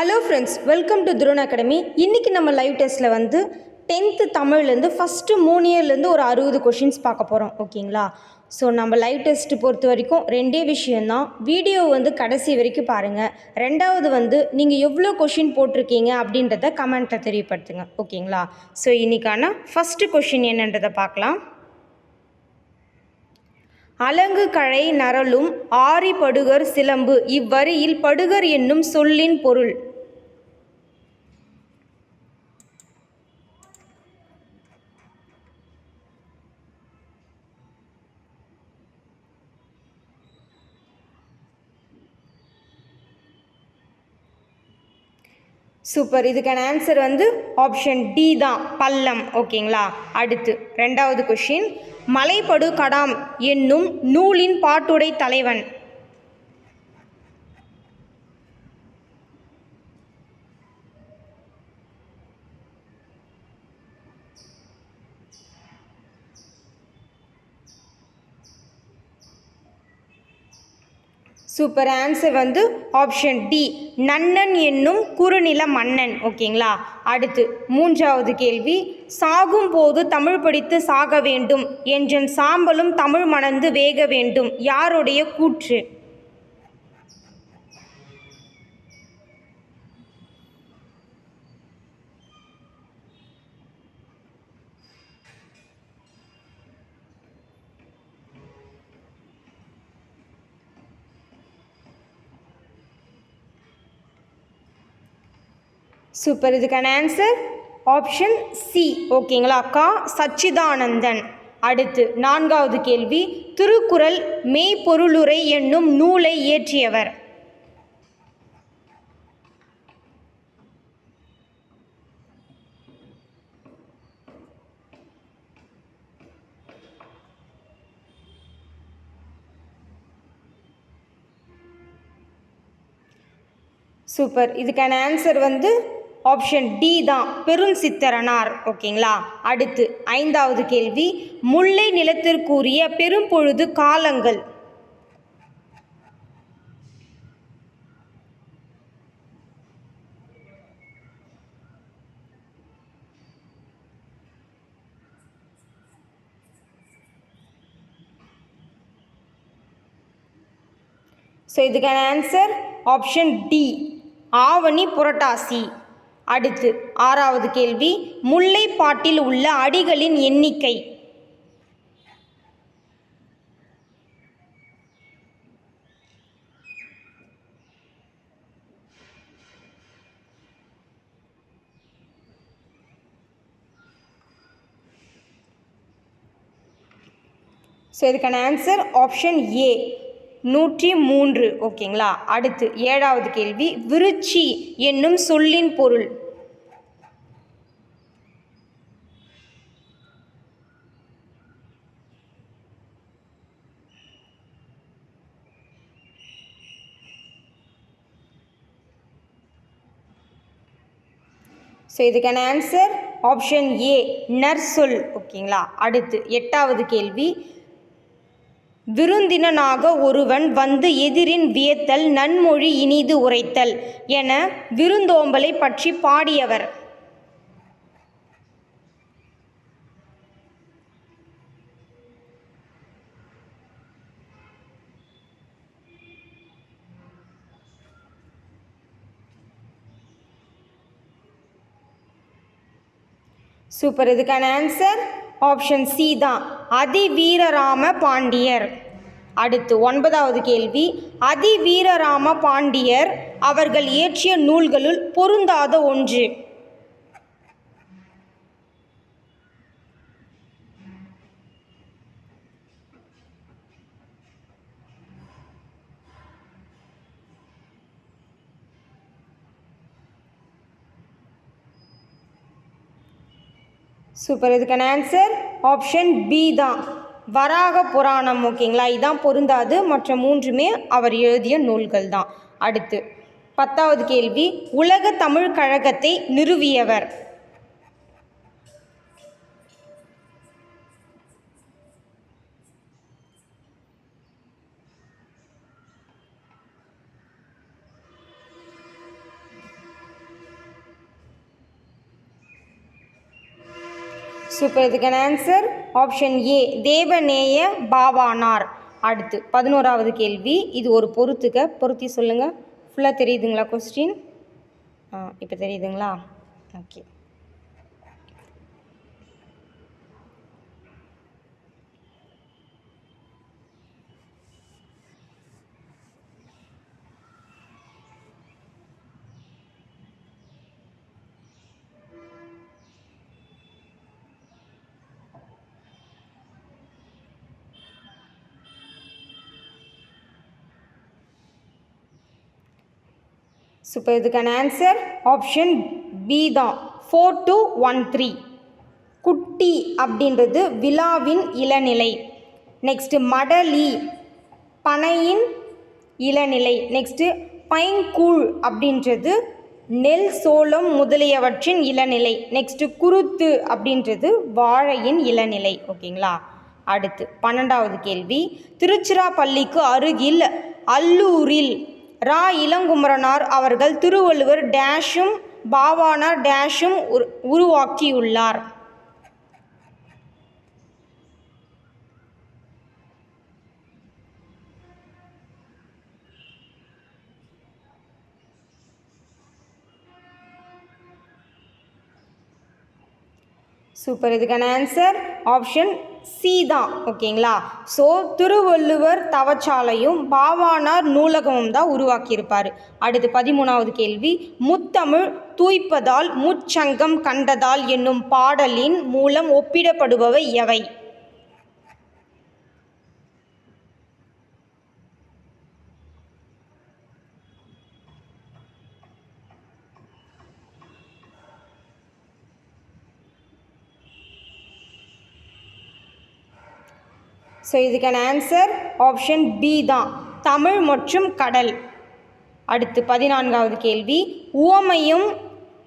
Hello friends, welcome to Thurun academy. இன்றைக்கி நம்ம live டெஸ்ட்டில் 10th தமிழ்லேருந்து ஃபஸ்ட்டு 3 இயர்லேருந்து ஒரு 60 கொஷின்ஸ் பார்க்க போகிறோம். ஓகேங்களா? ஸோ நம்ம லைவ் டெஸ்ட்டு பொறுத்த வரைக்கும் ரெண்டே விஷயந்தான். வீடியோ கடைசி வரைக்கும் பாருங்கள். ரெண்டாவது நீங்கள் எவ்வளோ கொஷின் போட்டிருக்கீங்க அப்படின்றத கமெண்ட்டில் தெரியப்படுத்துங்க. ஓகேங்களா? ஸோ இன்றைக்கான ஃபஸ்ட்டு கொஷின் என்னன்றதை பார்க்கலாம். அலங்கு கழை நரலும் ஆரி படுகர் சிலம்பு இவ்வரியில் படுகர் என்னும் சொல்லின் பொருள். சூப்பர். இதுக்கான ஆன்சர் ஆப்ஷன் டி தான், பல்லம். ஓகேங்களா? அடுத்து ரெண்டாவது கொஷின். மலைப்படு கடாம் என்னும் நூலின் பாட்டுடை தலைவன். Super. Answer option D, Nannan என்னும் குறுநில மன்னன். ஓகேங்களா? அடுத்து மூன்றாவது கேள்வி. சாகும் போது தமிழ் படித்து சாக வேண்டும் என்றன் சாம்பலும் தமிழ் மணந்து வேக வேண்டும் யாருடைய கூற்று? சூப்பர். இதுக்கான ஆன்சர் ஆப்ஷன் சி. ஓகேங்களா? கா சச்சிதானந்தன். அடுத்து நான்காவது கேள்வி. திருக்குறள் மெய்ப்பொருளுரை என்னும் நூலை இயற்றியவர். சூப்பர். இதுக்கான ஆன்சர் ஆப்ஷன் டி தான், பெருஞ்சித்திரனார். ஓகேங்களா? அடுத்து ஐந்தாவது கேள்வி. முல்லை நிலத்திற்குரிய பெரும்பொழுது காலங்கள். ஸோ இதுக்கான ஆன்சர் ஆப்ஷன் டி, ஆவணி புரட்டாசி. அடுத்து ஆறாவது கேள்வி. முல்லைப்பாட்டில் உள்ள அடிகளின் எண்ணிக்கை. ஸோ இதுக்கான ஆன்சர் ஆப்ஷன் ஏ, 103. ஓகேங்களா? அடுத்து ஏழாவது கேள்வி. விருச்சி என்னும் சொல்லின் பொருள். ஸோ இதுக்கான ஆன்சர் ஆப்ஷன் ஏ, நற்சொல். ஓகேங்களா? அடுத்து எட்டாவது கேள்வி. விருந்தினனாக ஒருவன் வந்து எதிரின் வியத்தல் நன்மொழி இனிது உரைத்தல் என விருந்தோம்பலை பற்றி பாடியவர். சூப்பர். இதுக்கான ஆன்சர் ஆப்ஷன் சி தான், அதிவீரராம பாண்டியர். அடுத்து ஒன்பதாவது கேள்வி. அதிவீரராம பாண்டியர் அவர்கள் இயற்றிய நூல்களுள் பொருந்தாத ஒன்று. சூப்பர். இதுக்கான ஆன்சர் ஆப்ஷன் பி தான், வராக புராணம். ஓகேங்களா? இதுதான் பொருந்தாது, மற்ற மூன்றுமே அவர் எழுதிய நூல்கள் தான். அடுத்து 10வது கேள்வி. உலக தமிழ் கழகத்தை நிறுவியவர். சூப்பர். இதுக்கான ஆன்சர் ஆப்ஷன் ஏ, தேவநேய பாவானார். அடுத்து 11வது கேள்வி. இது ஒரு பொருத்தி சொல்லுங்கள். ஃபுல்லாக தெரியுதுங்களா கொஸ்டின்? இப்போ தெரியுதுங்களா? ஓகே. சூப்பர். இதுக்கான ஆன்சர் ஆப்ஷன் பி தான், 4213. குட்டி அப்படின்றது விழாவின் இளநிலை. நெக்ஸ்ட்டு மடலி பனையின் இளநிலை. நெக்ஸ்ட்டு பைங்கூழ் அப்படின்றது நெல் சோளம் முதலியவற்றின் இளநிலை. நெக்ஸ்ட்டு குருத்து அப்படின்றது வாழையின் இளநிலை. ஓகேங்களா? அடுத்து 12வது கேள்வி. திருச்சிராப்பள்ளிக்கு அருகில் அல்லூரில் ரா இளங்குமரனார் அவர்கள் திருவள்ளுவர் டேஷும் பாவானார் டேஷும் உருவாக்கியுள்ளார். சூப்பர். இதுக்கான ஆன்சர் ஆப்ஷன் சி தான். ஓகேங்களா? ஸோ திருவள்ளுவர் தவச்சாலையும் பாவானார் நூலகமும் தான் உருவாக்கியிருப்பார். அடுத்து 13வது கேள்வி. முத்தமிழ் தூய்ப்பதால் முச்சங்கம் கண்டதால் என்னும் பாடலின் மூலம் ஒப்பிடப்படுபவை எவை? ஸோ இதுக்கான ஆன்சர் ஆப்ஷன் பி தான், தமிழ் மற்றும் கடல். அடுத்து 14வது கேள்வி. உவமையும்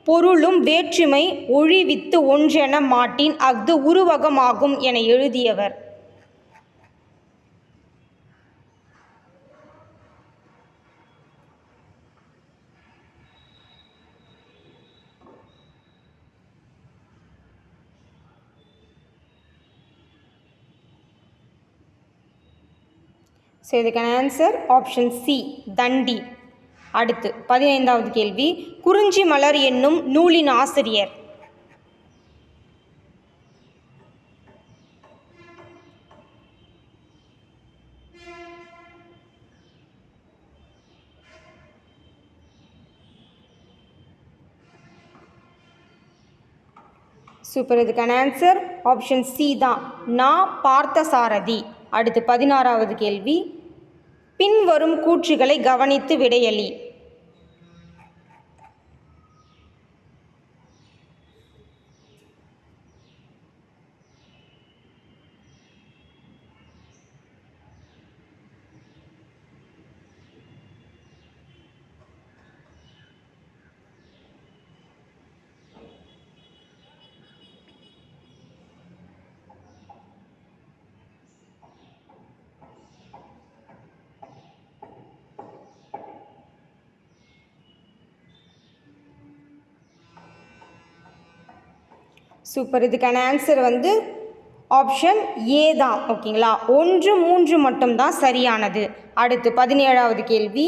பொருளும் வேற்றுமை ஒழிவித்து ஒன்றென மாட்டின் அஃது உருவகமாகும் என எழுதியவர்? ஸோ இதுக்கான ஆன்சர் ஆப்ஷன் சி, தண்டி. அடுத்து 15வது கேள்வி. குறிஞ்சி மலர் என்னும் நூலின் ஆசிரியர்? சூப்பர். இதுக்கான ஆன்சர் ஆப்ஷன் சி தான், நா பார்த்தசாரதி. அடுத்து 16வது கேள்வி. பின்வரும் கூற்றுகளை கவனித்து விடையளி. சூப்பர். இதுக்கான ஆன்சர் ஆப்ஷன் ஏ தான். ஓகேங்களா? 1, 3 மட்டும்தான் சரியானது. அடுத்து 17வது கேள்வி.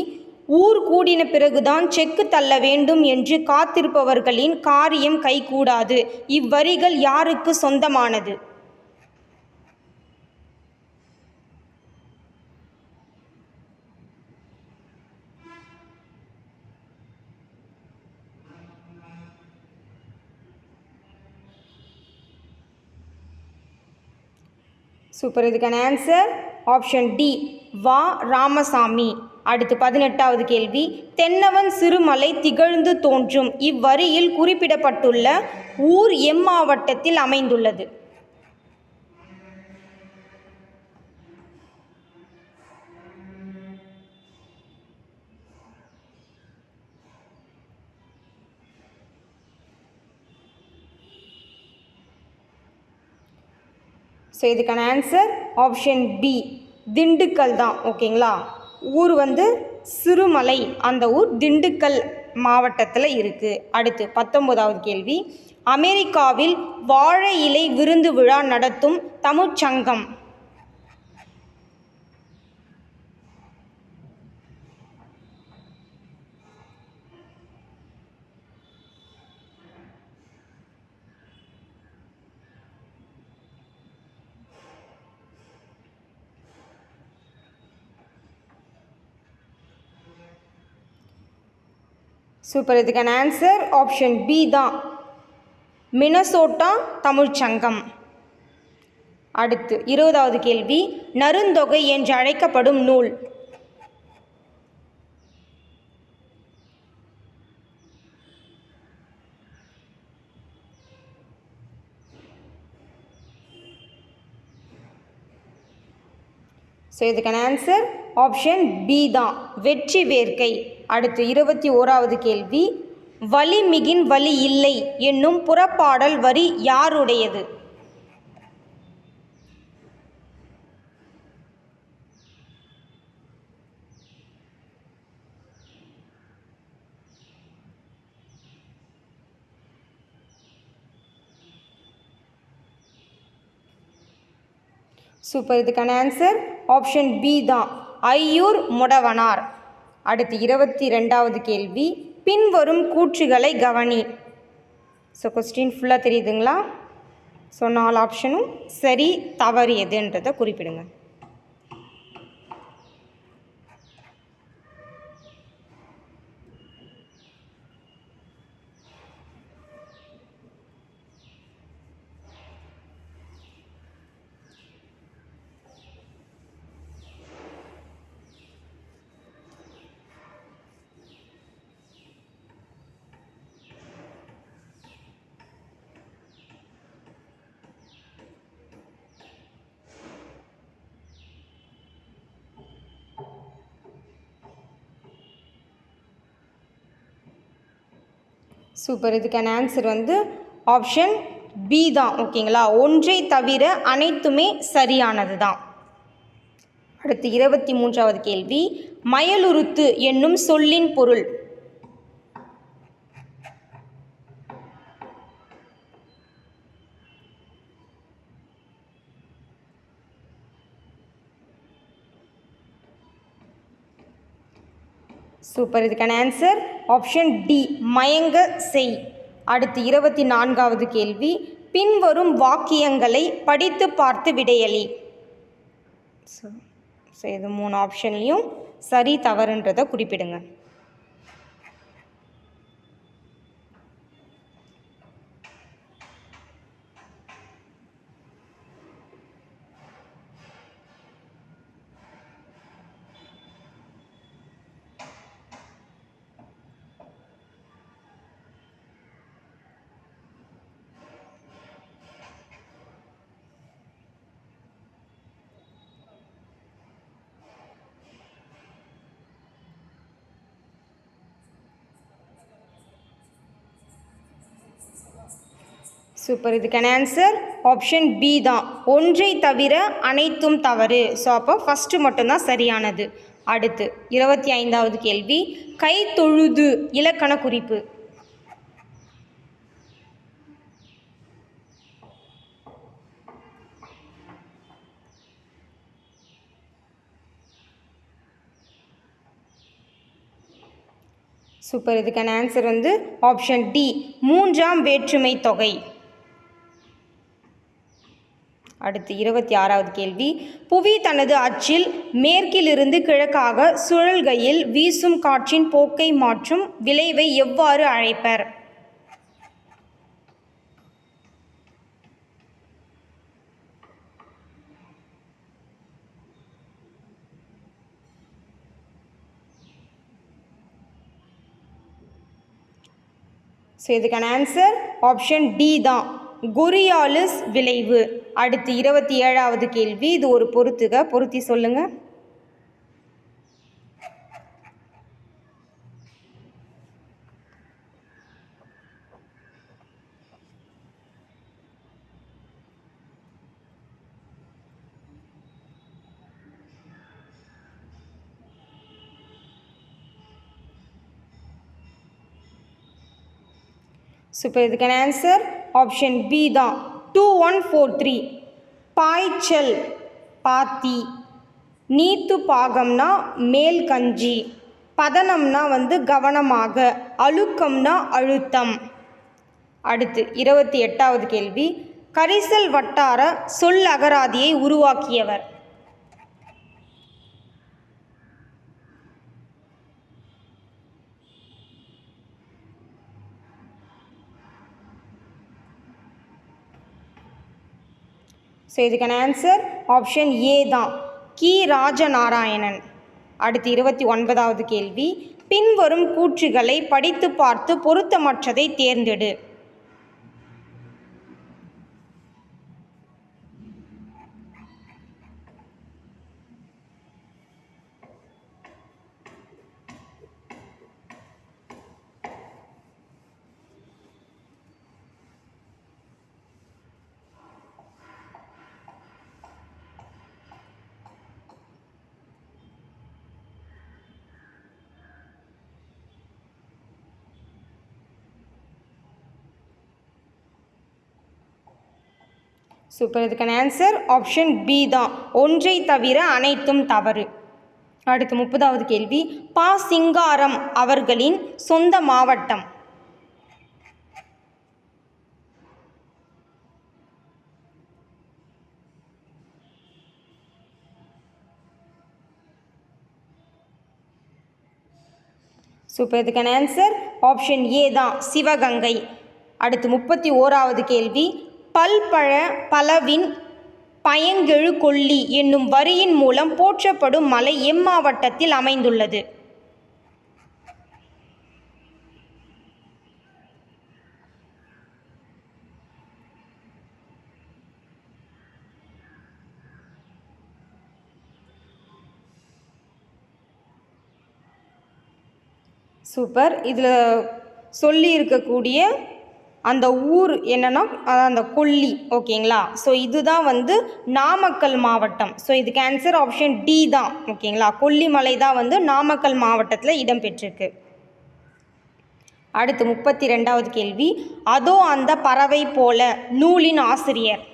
ஊர் கூடின பிறகுதான் செக்கு தள்ள வேண்டும் என்று காத்திருப்பவர்களின் காரியம் கைகூடாது. இவ்வரிகள் யாருக்கு சொந்தமானது? சூப்பர். இதுக்கான ஆன்சர் ஆப்ஷன் டி, வா ராமசாமி. அடுத்து 18வது கேள்வி. தென்னவன் சிறுமலை திகழ்ந்து தோன்றும் இவ்வரியில் குறிப்பிடப்பட்டுள்ள ஊர் எம்மாவட்டத்தில் அமைந்துள்ளது? ஸோ இதுக்கான ஆன்சர் ஆப்ஷன் பி, திண்டுக்கல் தான். ஓகேங்களா? ஊர் சிறுமலை, அந்த ஊர் திண்டுக்கல் மாவட்டத்தில் இருக்குது. அடுத்து 19வது கேள்வி, அமெரிக்காவில் வாழை இலை விருந்து விழா நடத்தும் தமிழ்ச்சங்கம். சூப்பர். இதுக்கான ஆன்சர் ஆப்ஷன் பி தான், மினசோட்டா தமிழ்ச்சங்கம். அடுத்து 20வது கேள்வி, நருந்தொகை என்று அழைக்கப்படும் நூல். ஸோ இதுக்கான ஆன்சர் ஆப்ஷன் பி தான், வெற்றி வேர்க்கை. அடுத்து 21வது கேள்வி, வலி மிகின் வலி இல்லை என்னும் புறப்பாடல் வரி யாருடையது? சூப்பர். இதுக்கான ஆன்சர் ஆப்ஷன் பி தான், ஐயூர் முடவனார். அடுத்து 22வது கேள்வி, பின்வரும் கூற்றுகளை கவனி. ஸோ கொஸ்டின் ஃபுல்லாக தெரியுதுங்களா? ஸோ 4 ஆப்ஷனும் சரி தவறு எதுன்றதை குறிப்பிடுங்க. சூப்பர். இதுக்கான ஆன்சர் ஆப்ஷன் பி தான். ஓகேங்களா, ஒன்றை தவிர அனைத்துமே சரியானது தான். அடுத்து 23வது கேள்வி, மயலுறுத்து என்னும் சொல்லின் பொருள். சூப்பர். இதுக்கான ஆன்சர் ஆப்ஷன் டி, மயங்க செய். அடுத்து 24வது கேள்வி, பின்வரும் வாக்கியங்களை படித்து பார்த்து விடையளி. ஸோ இது 3 ஆப்ஷன்லேயும் சரி தவறுன்றதை குறிப்பிடுங்க. சூப்பர். இதுக்கான ஆன்சர் ஆப்ஷன் பி தான், ஒன்றை தவிர அனைத்தும் தவறு. ஸோ அப்போ ஃபஸ்ட்டு மட்டும்தான் சரியானது. அடுத்து 25வது கேள்வி, கை தொழுது இலக்கண குறிப்பு. சூப்பர். இதுக்கான ஆன்சர் ஆப்ஷன் டி, 3ஆம் வேற்றுமை தொகை. அடுத்து 26வது கேள்வி, புவி தனது அச்சில் மேற்கிலிருந்து கிழக்காக சுழல்கையில் வீசும் காற்றின் போக்கை மாற்றும் விளைவை எவ்வாறு அழைப்பர்? ஸோ இதுக்கான ஆன்சர் ஆப்ஷன் டி தான், கொரியாலிஸ் விளைவு. அடுத்து 27வது கேள்வி, இது ஒரு பொருத்தி சொல்லுங்க. ஸோ இப்போ இதுக்கான ஆன்சர் ஆப்ஷன் பி தான். 2143. பாய்ச்சல் பாத்தி, நீத்து பாகம்னா மேல் கஞ்சி, பதனம்னா கவனமாக, அழுக்கம்னா அழுத்தம். அடுத்து 28வது கேள்வி, கரிசல் வட்டார சொல்லகராதியை உருவாக்கியவர். ஸோ இதுக்கான ஆன்சர் ஆப்ஷன் ஏ தான், கி ராஜநாராயணன். அடுத்து 29வது கேள்வி, பின்வரும் கூற்றுகளை படித்து பார்த்து பொருத்தமற்றதை தேர்ந்தெடு. சூப்பர். இதுக்கான ஆன்சர் ஆப்ஷன் பி தான், ஒன்றை தவிர அனைத்தும் தவறு. அடுத்து 30வது கேள்வி, பா. சிங்காரம் அவர்களின் சொந்த மாவட்டம். சூப்பர். இதுக்கான ஆன்சர் ஆப்ஷன் ஏ தான், சிவகங்கை. அடுத்து 31வது கேள்வி, பல்பழ பலவின் பயங்கெழு கொல்லி என்னும் வரியின் மூலம் போற்றப்படும் மலை எம்மாவட்டத்தில் அமைந்துள்ளது? சூப்பர். இதில் சொல்லி இருக்கக்கூடிய அந்த ஊர் என்னன்னா அந்த கொல்லி, ஓகேங்களா? ஸோ இதுதான் நாமக்கல் மாவட்டம். ஸோ இதுக்கு ஆன்சர் ஆப்ஷன் டி தான், ஓகேங்களா? கொல்லிமலை தான் நாமக்கல் மாவட்டத்தில் இடம்பெற்றிருக்கு. அடுத்து 32வது கேள்வி, அதோ அந்த பறவை போல நூலின் ஆசிரியர்.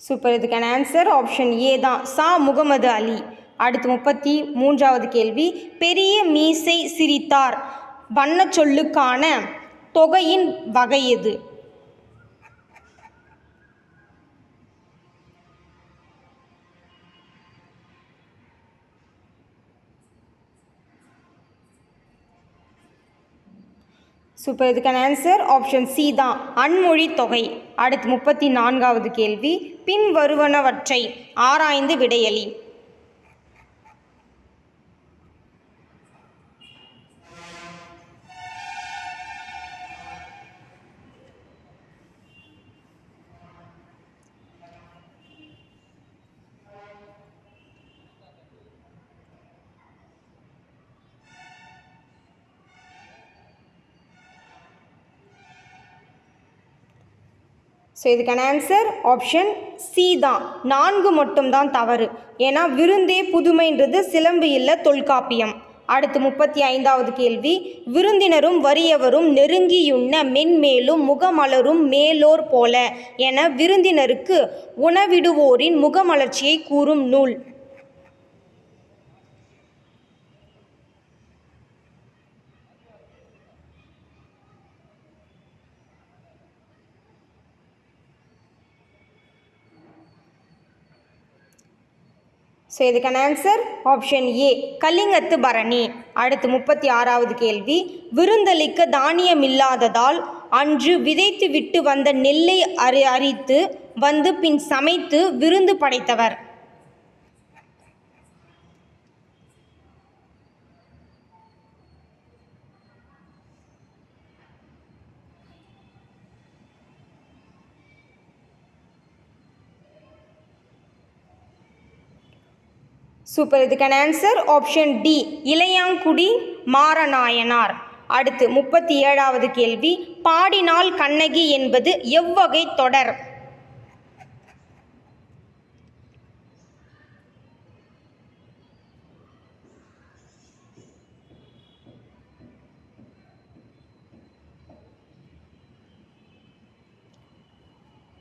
சூப்பர். இதுக்கான ஆன்சர் ஆப்ஷன் ஏ தான், சா. முகமது அலி. அடுத்து 33வது கேள்வி, பெரிய மீசை சிரித்தார் வண்ண சொல்லுக்கான தொகையின் வகை எது? சூப்பர். இதுக்கான ஆன்சர் ஆப்ஷன் சி தான், அன்மொழி தொகை. அடுத்து 34வது கேள்வி, பின் வருவனவற்றை ஆராய்ந்து விடையளி. ஸோ இதுக்கான ஆன்சர் ஆப்ஷன் சி தான், 4 மட்டும்தான் தவறு. ஏன்னா விருந்தே புதுமைன்றது சிலம்பு இல்லை, தொல்காப்பியம். அடுத்து 35வது கேள்வி, விருந்தினரும் வறியவரும் நெருங்கியுண்ண மென்மேலும் முகமலரும் மேலோர் போல என விருந்தினருக்கு உணவிடுவோரின் முகமலர்ச்சியை கூறும் நூல். ஸோ இதுக்கான ஆன்சர் ஆப்ஷன் ஏ, கலிங்கத்து பரணி. அடுத்து 36வது கேள்வி, விருந்தளிக்க தானியமில்லாததால் அன்று விதைத்து விட்டு வந்த நெல்லை அரித்து பின் சமைத்து விருந்து படைத்தவர். சூப்பர். இதுக்கான answer option D, Ilayangudi Maranayanar. அடுத்து 37வது கேள்வி, பாடினாள் கண்ணகி என்பது எவ்வகை தொடர்?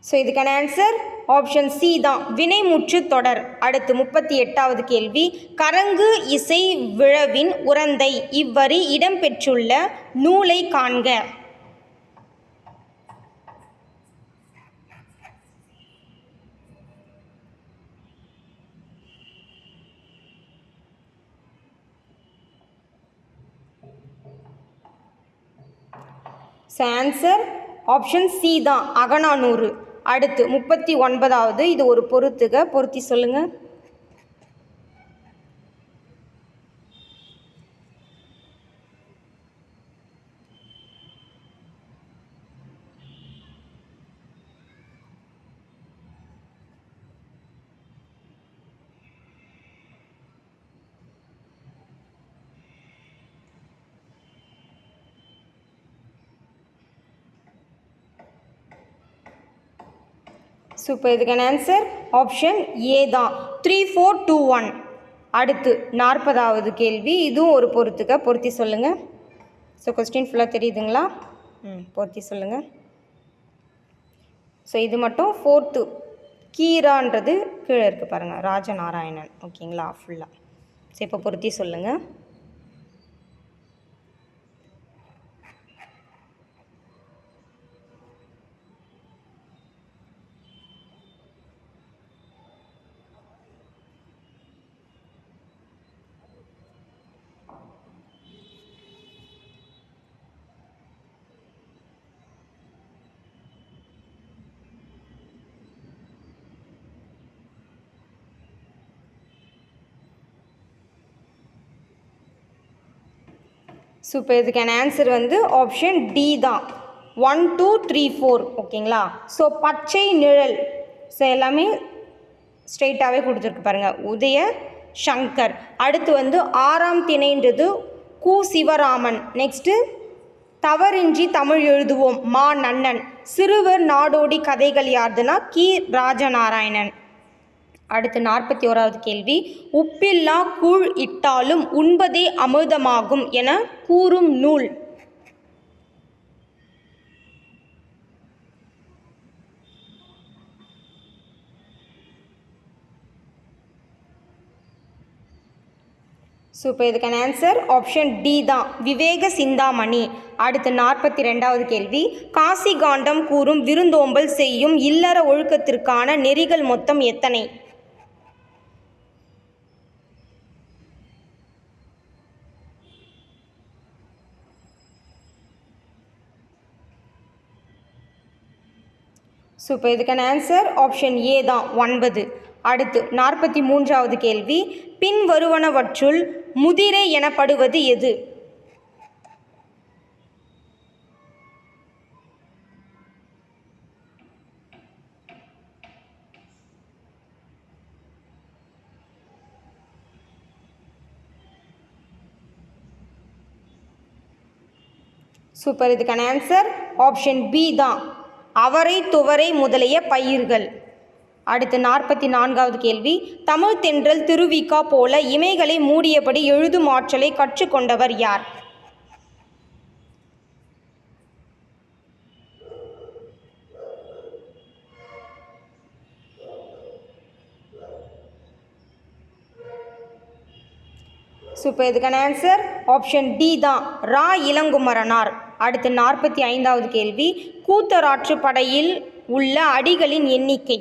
ஸோ இதுக்கான ஆன்சர் ஆப்ஷன் சி தான், வினைமுற்று தொடர். அடுத்து 38வது கேள்வி, கரங்கு இசை விழவின் உறந்தை இவ்வரி இடம்பெற்றுள்ள நூலை காண்க. ஸோ ஆன்சர் ஆப்ஷன் சி தான், அகநானூறு. அடுத்து 39வது, இது ஒரு பொறுத்துக, பொருத்தி சொல்லுங்க. ஸோ இப்போ இதுக்கான ஆன்சர் ஆப்ஷன் ஏ தான், 3421. அடுத்து 40வது கேள்வி, இதுவும் ஒரு பொறுத்துக்க, பொருத்தி சொல்லுங்கள். ஸோ கொஸ்டின் ஃபுல்லாக தெரியுதுங்களா? பொருத்தி சொல்லுங்கள். ஸோ இது மட்டும் 4th கீரான்றது கீழே இருக்குது பாருங்கள், ராஜநாராயணன். ஓகேங்களா? ஃபுல்லாக. ஸோ இப்போ பொருத்தி சொல்லுங்கள். ஸோ இப்போ இதுக்கான ஆன்சர் வந்து ஆப்ஷன் டி தான், 1 2 3 4. ஓகேங்களா? ஸோ பச்சை நிழல், ஸோ எல்லாமே ஸ்ட்ரெயிட்டாகவே கொடுத்துருக்கு பாருங்கள், உதய சங்கர். அடுத்து வந்து 6ஆம் திணைன்றது கு சிவராமன். நெக்ஸ்ட்டு தவறின்றி தமிழ் எழுதுவோம் மா நன்னன். சிறுவர் நாடோடி கதைகள் யாருதுன்னா கி ராஜநாராயணன். அடுத்து 41வது கேள்வி, உப்பில்லா கூழ் இட்டாலும் உண்பதே அமிர்தமாகும் என கூறும் நூல். ஸோ இப்போ இதுக்கான ஆன்சர் ஆப்ஷன் டி தான், விவேக சிந்தாமணி. அடுத்து 42வது கேள்வி, காசி காண்டம் கூறும் விருந்தோம்பல் செய்யும் இல்லற ஒழுக்கத்திற்கான நெறிகள் மொத்தம் எத்தனை? ஸோ இப்போ இதுக்கான ஆன்சர் ஆப்ஷன் ஏ தான், 9. அடுத்து 43வது கேள்வி, பின் வருவனவற்றுள் முதிரை எனப்படுவது எது? சூப்பர். இதுக்கான ஆன்சர் ஆப்ஷன் பி தான், அவரை துவரை முதலிய பயிர்கள். அடுத்து 44வது கேள்வி, தமிழ் தென்றல் திருவிக்கா போல இமைகளை மூடியபடி எழுதும் ஆற்றலை கற்றுக்கொண்டவர் யார்? இப்போ இதுக்கான ஆன்சர் ஆப்ஷன் டி தான், ரா இளங்குமரனார். அடுத்து 45வது கேள்வி, கூத்தராற்று படையில் உள்ள அடிகளின் எண்ணிக்கை?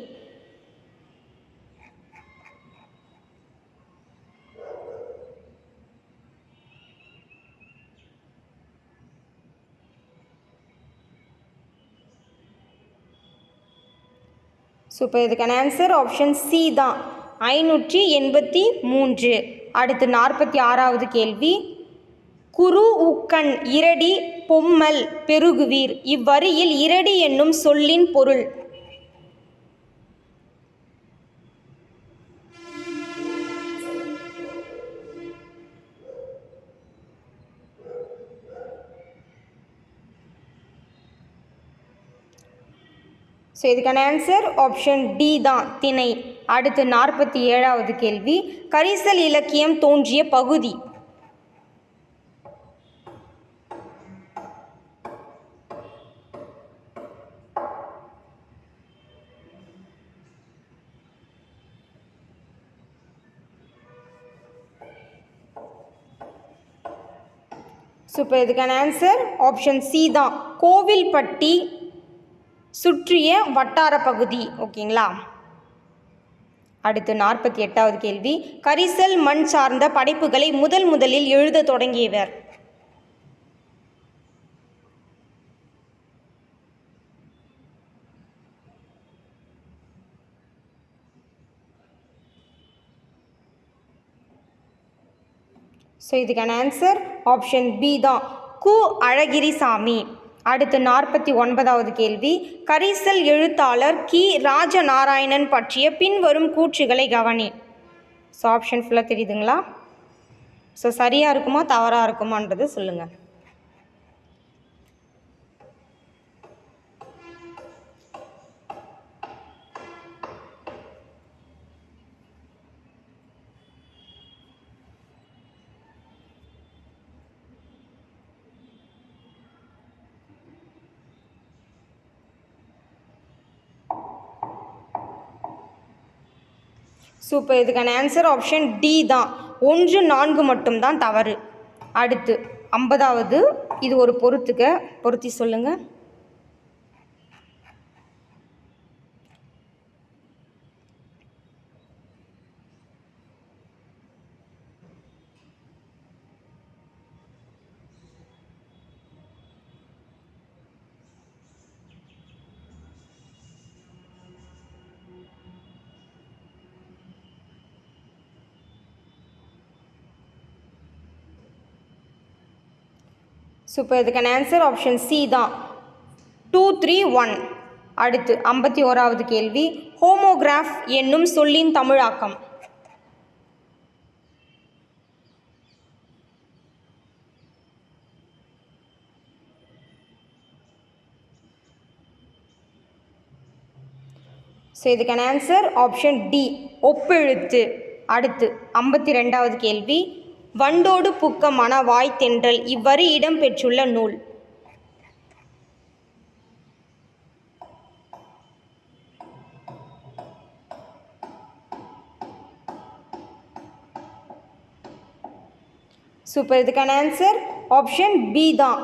இப்போ இதுக்கான ஆன்சர் ஆப்ஷன் சி தான், 583. அடுத்து 46வது கேள்வி, குரு உக்கண் இரடி பொம்மல் பெருகுவீர் இவ்வரியில் இரடி என்னும் சொல்லின் பொருள்? ஸோ இதுக்கான ஆன்சர் ஆப்ஷன் டி தான், திணை. அடுத்து 47வது கேள்வி, கரிசல் இலக்கியம் தோன்றிய பகுதி. ஸோ இப்போ இதுக்கான ஆன்சர் ஆப்ஷன் சி தான், கோவில்பட்டி சுற்றிய வட்டார பகுதி. ஓகேங்களா. அடுத்து 48வது கேள்வி, கரிசல் மண் சார்ந்த படைப்புகளை முதலில் எழுத தொடங்கியவர். ஸோ இதுக்கான ஆன்சர் ஆப்ஷன் பி தான், கு அழகிரிசாமி. அடுத்து 49வது கேள்வி, கரிசல் எழுத்தாளர் கி ராஜநாராயணன் பற்றிய பின்வரும் கூற்றுகளை கவனி. ஸோ ஆப்ஷன் ஃபுல்லாக தெரியுதுங்களா? ஸோ சரியாக இருக்குமா தவறாக இருக்குமான்றது சொல்லுங்கள். சூப்பர். இதுக்கான ஆன்சர் ஆப்ஷன் டி தான், 1, 4 மட்டும்தான் தவறு. அடுத்து 50வது, இது ஒரு பொருத்தி சொல்லுங்கள். சூப்பர். இதுக்கான ஆன்சர் ஆப்ஷன் சி தான், 2, 3, 1. அடுத்து 51வது கேள்வி, ஹோமோகிராஃப் என்னும் சொல்லின் தமிழாக்கம். ஸோ இதுக்கான ஆன்சர் ஆப்ஷன் டி, ஒப்பெழுத்து. அடுத்து 52வது கேள்வி, வண்டோடு புக்க மணவாய் தென்றல் இவ்வரி இடம்பெற்றுள்ள நூல். சூப்பர். இதுக்கான ஆன்சர் ஆப்ஷன் பி தான்,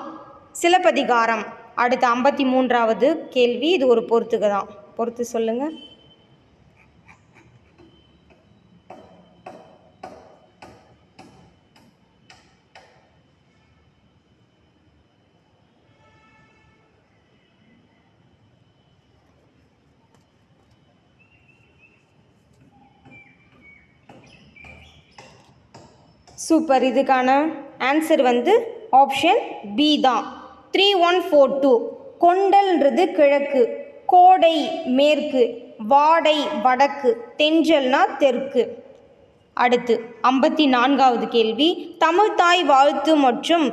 சிலப்பதிகாரம். அடுத்து 53வது கேள்வி, இது ஒரு பொறுத்து சொல்லுங்கள். சூப்பர். இதுக்கான ஆன்சர் ஆப்ஷன் பி தான், 3142. கொண்டல்ன்றது கிழக்கு, கோடை மேற்கு, வாடை வடக்கு, தென்றல்னா தெற்கு. அடுத்து 54வது கேள்வி, தமிழ்தாய் வாழ்த்து மற்றும்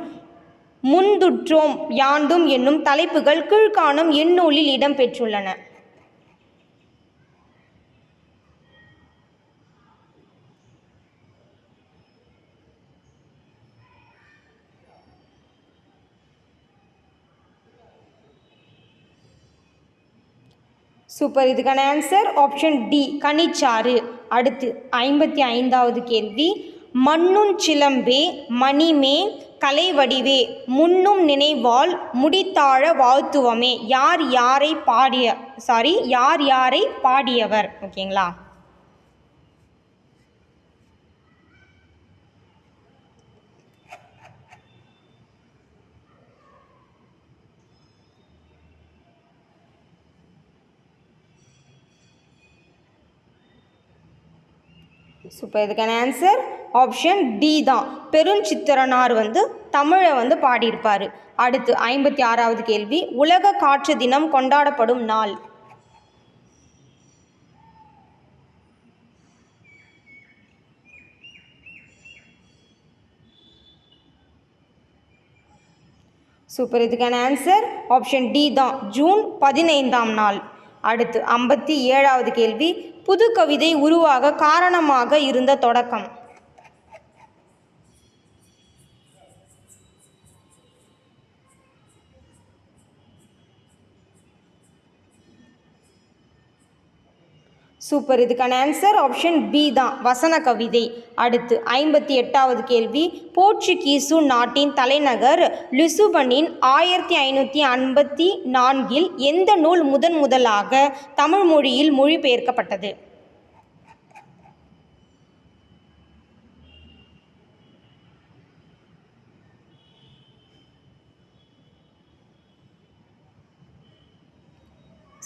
முந்துற்றோம் யாண்டும் என்னும் தலைப்புகள் கீழ்காணும் எந்நூலில் இடம்பெற்றுள்ளன. சூப்பர். இதுக்கான ஆன்சர் ஆப்ஷன் டி, கனிச்சாறு. அடுத்து 55வது கேள்வி, மண்ணும் சிலம்பே மணிமே கலைவடிவே முன்னும் நினைவால் முடித்தாழ வாழ்த்துவமே யார் யாரை பாடியவர். ஓகேங்களா. சூப்பர். இதுக்கான ஆன்சர் ஆப்ஷன் டி தான், பெருஞ்சித்திரனார் தமிழை பாடியிருப்பார். அடுத்து 56வது கேள்வி, உலக காற்று தினம் கொண்டாடப்படும் நாள். சூப்பர். இதுக்கான ஆன்சர் ஆப்ஷன் டி தான், ஜூன் 15ஆம் நாள். அடுத்து 57வது கேள்வி, புது கவிதை உருவாக காரணமாக இருந்த தொடக்கம். சூப்பர். இதுக்கான ஆன்சர் ஆப்ஷன் பி தான், வசன கவிதை. அடுத்து 58வது கேள்வி, போர்ச்சுகீசு நாட்டின் தலைநகர் லிசுபனின் 1554 எந்த நூல் முதலாக தமிழ் மொழியில் மொழிபெயர்க்கப்பட்டது?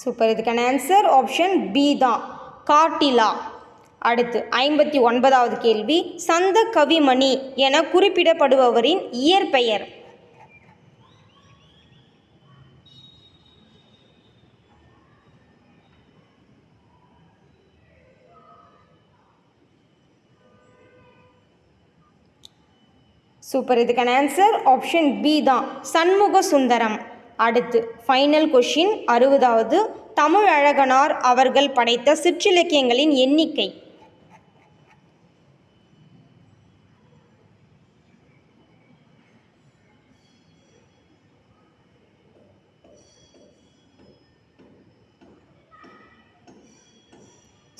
சூப்பர். இதுக்கான ஆன்சர் ஆப்ஷன் பி தான், காட்டிலா. அடுத்து 59வது கேள்வி, சந்த கவிமணி என குறிப்பிடப்படுபவரின் இயற்பெயர். சூப்பர். இதுக்கான ஆன்சர் ஆப்ஷன் பி தான், சண்முக சுந்தரம். அடுத்து ஃபைனல் கொஷின் 60வது, தமிழழகனார் அவர்கள் படைத்த சிற்றிலக்கியங்களின் எண்ணிக்கை.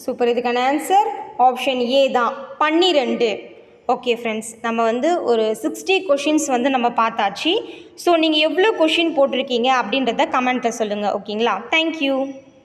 சூப்பர். இதுக்கான ஆன்சர் ஆப்ஷன் ஏ தான், 12. ஓகே ஃப்ரெண்ட்ஸ், நம்ம ஒரு 60 கொஷின்ஸ் நம்ம பார்த்தாச்சு. ஸோ நீங்கள் எவ்வளோ கொஷின் போட்டிருக்கீங்க அப்படின்றத கமெண்ட்டில் சொல்லுங்கள். ஓகேங்களா? தேங்க்யூ.